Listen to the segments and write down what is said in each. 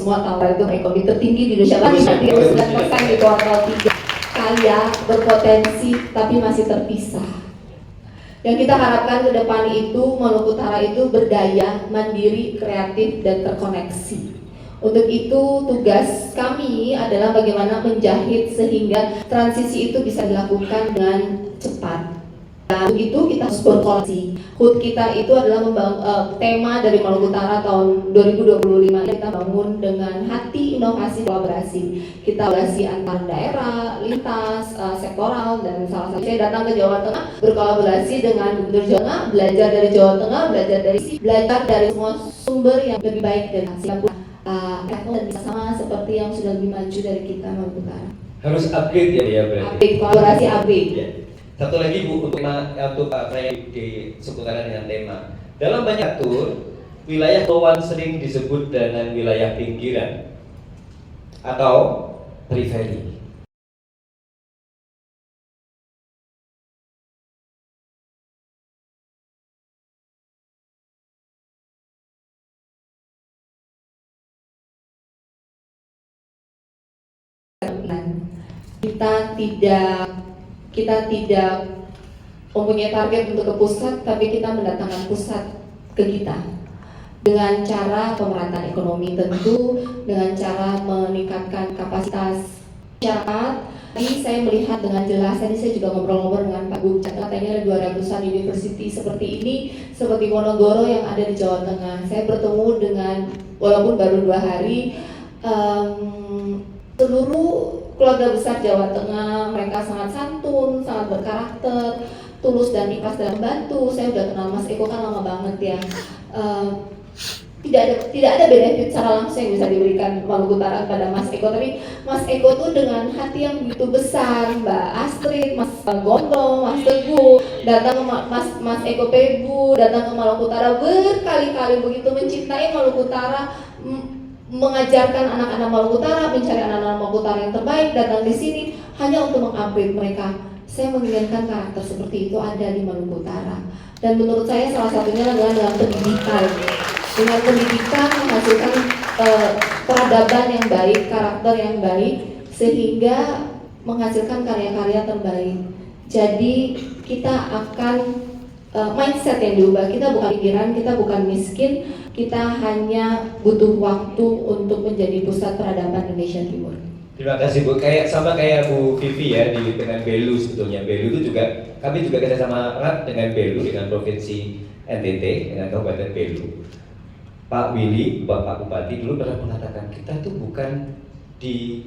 semua tahu itu ekonomi tertinggi di Indonesia lagi 39% di kuartal 3. Kaya, berpotensi, tapi masih terpisah. Yang kita harapkan ke depan itu Maluku Utara itu berdaya, mandiri, kreatif, dan terkoneksi. Untuk itu tugas kami adalah bagaimana menjahit sehingga transisi itu bisa dilakukan dengan cepat. Untuk itu kita harus berkolaborasi. HUT kita itu adalah tema dari Maluku Utara tahun 2025. Kita bangun dengan hati inovasi kolaborasi. Kita kolaborasi antar daerah, lintas, sektoral, dan salah satu saya datang ke Jawa Tengah berkolaborasi dengan Gubernur Jawa Tengah, belajar dari Jawa Tengah, belajar dari semua sumber yang lebih baik dan Singapura. Dan bisa sama seperti yang sudah lebih maju dari kita Maluku Utara. Harus upgrade ya berarti. Upgrade, kolaborasi upgrade. Ya. Satu lagi Bu untuk perayaan di seputaran dengan tema. Dalam banyak atur, wilayah kepulauan sering disebut dengan wilayah pinggiran atau periferi. Kita tidak mempunyai target untuk ke pusat, tapi kita mendatangkan pusat ke kita dengan cara pemerataan ekonomi tentu, dengan cara meningkatkan kapasitas masyarakat. Tadi saya melihat dengan jelas, tadi saya juga ngobrol-ngobrol dengan Pak Gub, katanya ada 200-an university seperti ini, seperti Wonogoro yang ada di Jawa Tengah. Saya bertemu dengan, walaupun baru 2 hari, seluruh keluarga besar Jawa Tengah, mereka sangat santun, sangat berkarakter, tulus dan ikhlas dalam membantu. Saya udah kenal Mas Eko kan lama banget ya. Tidak ada benefit secara langsung yang bisa diberikan Maluku Utara kepada Mas Eko, tapi Mas Eko tuh dengan hati yang begitu besar, Mbak Astrid, Mas Gombong, Mas Teguh, datang ke Mas Eko Pebu, datang ke Maluku Utara berkali-kali, begitu mencintai Maluku Utara, mengajarkan anak-anak Maluku Utara, mencari anak-anak Maluku Utara yang terbaik, datang di sini hanya untuk mengupgrade mereka. Saya menginginkan karakter seperti itu ada di Maluku Utara. Dan menurut saya salah satunya adalah dalam pendidikan. Dengan pendidikan menghasilkan peradaban yang baik, karakter yang baik, sehingga menghasilkan karya-karya terbaik. Jadi kita akan mindset yang diubah. Kita bukan pikiran, kita bukan miskin, kita hanya butuh waktu untuk menjadi pusat peradaban Indonesia Timur. Terima kasih Bu. Sama kayak Bu Vivi ya dengan Belu sebetulnya. Belu itu juga kami juga kerjasama erat dengan Belu, dengan Provinsi NTT, dengan Kabupaten Belu. Pak Willy, Bapak Bupati dulu pernah mengatakan kita tuh bukan di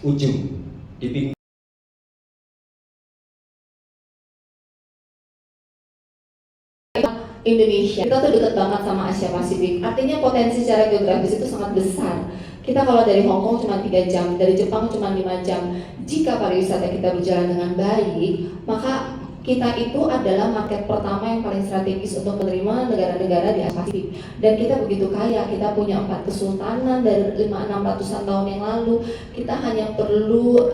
ujung, di pinggir. Indonesia, kita tuh dekat banget sama Asia Pasifik. Artinya potensi secara geografis itu sangat besar. Kita kalau dari Hong Kong cuma 3 jam, dari Jepang cuma 5 jam. Jika pariwisata kita berjalan dengan baik, maka kita itu adalah market pertama yang paling strategis untuk menerima negara-negara di Asia Pasifik. Dan kita begitu kaya, kita punya 4 kesultanan dari 500-600an tahun yang lalu. Kita hanya perlu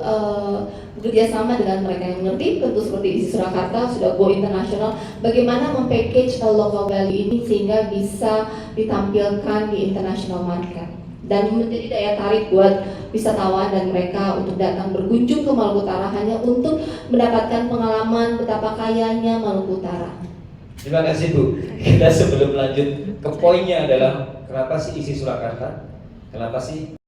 bekerjasama dengan mereka yang mengerti, tentu seperti Isi Surakarta sudah go internasional. Bagaimana mempackage local value ini sehingga bisa ditampilkan di international market dan menjadi daya tarik buat wisatawan dan mereka untuk datang berkunjung ke Maluku Utara hanya untuk mendapatkan pengalaman betapa kayanya Maluku Utara. Terima kasih Bu. Kita sebelum lanjut ke poinnya adalah kenapa sih Isi Surakarta? Kenapa sih